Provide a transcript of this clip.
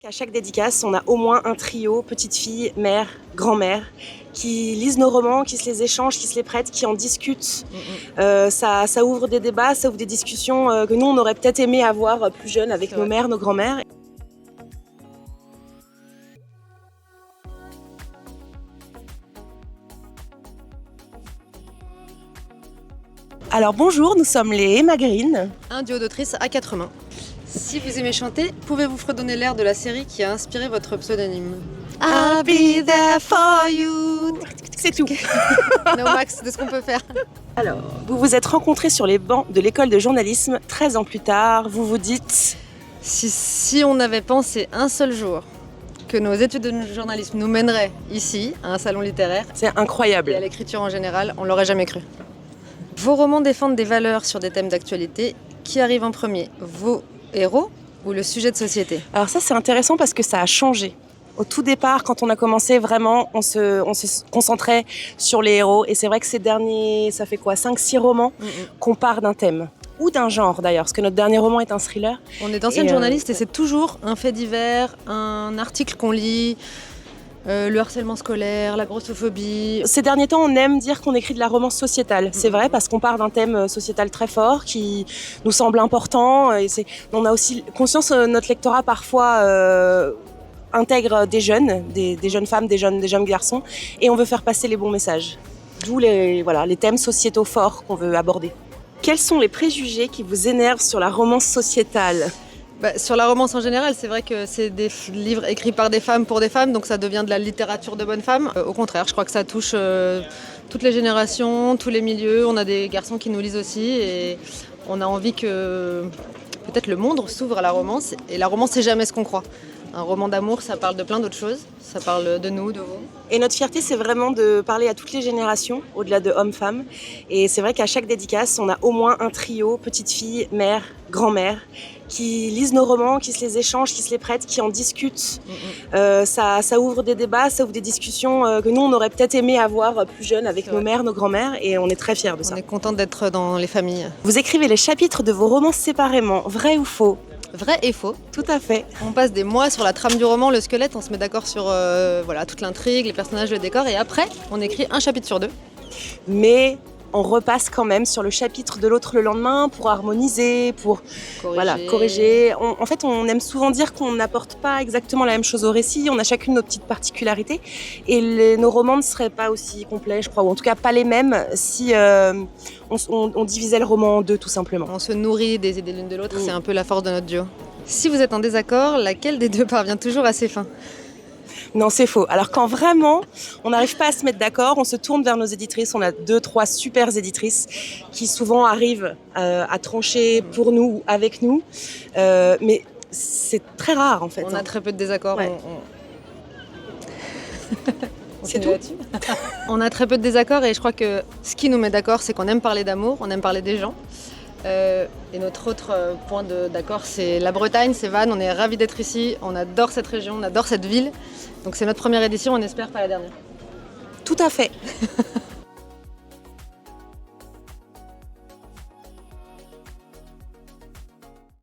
À chaque dédicace, on a au moins un trio, petite fille, mère, grand-mère, qui lisent nos romans, qui se les échangent, qui se les prêtent, qui en discutent. Ça ouvre des débats, ça ouvre des discussions que nous, on aurait peut-être aimé avoir plus jeunes avec nos mères, nos grands-mères. Alors bonjour, nous sommes les Emma Green. Un duo d'autrices à 4 mains. Si vous aimez chanter, pouvez-vous fredonner l'air de la série qui a inspiré votre pseudonyme? I'll be there for you. C'est tout. No max de ce qu'on peut faire. Alors, vous vous êtes rencontrés sur les bancs de l'école de journalisme 13 ans plus tard. Vous vous dites... Si on avait pensé un seul jour que nos études de journalisme nous mèneraient ici, à un salon littéraire, C'est incroyable. et à l'écriture en général, on l'aurait jamais cru. Vos romans défendent des valeurs sur des thèmes d'actualité. Qui arrive en premier, vos héros ou le sujet de société? Alors ça, c'est intéressant parce que ça a changé. Au tout départ, quand on a commencé, vraiment, on se concentrait sur les héros. Et c'est vrai que ces derniers, ça fait quoi, 5-6 romans qu'on part d'un thème. Ou d'un genre d'ailleurs, parce que notre dernier roman est un thriller. On est d'anciennes journalistes et c'est toujours un fait divers, un article qu'on lit, le harcèlement scolaire, la grossophobie. Ces derniers temps, on aime dire qu'on écrit de la romance sociétale. C'est vrai, parce qu'on part d'un thème sociétal très fort qui nous semble important. Et on a aussi conscience, notre lectorat parfois intègre des jeunes femmes, des jeunes garçons, et on veut faire passer les bons messages. D'où les thèmes sociétaux forts qu'on veut aborder. Quels sont les préjugés qui vous énervent sur la romance sociétale ? Sur la romance en général, c'est vrai que c'est des livres écrits par des femmes pour des femmes, donc ça devient de la littérature de bonnes femmes. Au contraire, je crois que ça touche toutes les générations, tous les milieux. On a des garçons qui nous lisent aussi et on a envie que peut-être le monde s'ouvre à la romance. Et la romance, c'est jamais ce qu'on croit. Un roman d'amour, ça parle de plein d'autres choses. Ça parle de nous, de vous. Et notre fierté, c'est vraiment de parler à toutes les générations, au-delà de hommes-femmes. Et c'est vrai qu'à chaque dédicace, on a au moins un trio, petite fille, mère, grand-mère, qui lisent nos romans, qui se les échangent, qui se les prêtent, qui en discutent. Ça ouvre des débats, ça ouvre des discussions que nous, on aurait peut-être aimé avoir plus jeunes avec nos mères, nos grands-mères. Et on est très fiers de ça. On est content d'être dans les familles. Vous écrivez les chapitres de vos romans séparément, vrai ou faux ? Vrai et faux. Tout à fait. On passe des mois sur la trame du roman, le squelette, on se met d'accord sur toute l'intrigue, les personnages, le décor, et après, on écrit un chapitre sur 2. Mais on repasse quand même sur le chapitre de l'autre le lendemain pour harmoniser, pour corriger. En fait, on aime souvent dire qu'on n'apporte pas exactement la même chose au récit, on a chacune nos petites particularités, et nos romans ne seraient pas aussi complets, je crois, ou en tout cas pas les mêmes si on divisait le roman en deux, tout simplement. On se nourrit des idées l'une de l'autre, c'est un peu la force de notre duo. Si vous êtes en désaccord, laquelle des deux parvient toujours à ses fins ? Non, c'est faux. Alors quand vraiment on n'arrive pas à se mettre d'accord, on se tourne vers nos éditrices. On a 2-3 super éditrices qui souvent arrivent à trancher pour nous ou avec nous. Mais c'est très rare en fait. On a très peu de désaccords. Ouais. C'est tout. On a très peu de désaccords et je crois que ce qui nous met d'accord, c'est qu'on aime parler d'amour, on aime parler des gens. Et notre autre point d'accord, c'est la Bretagne, c'est Vannes. On est ravis d'être ici, on adore cette région, on adore cette ville. Donc c'est notre première édition, on espère pas la dernière. Tout à fait.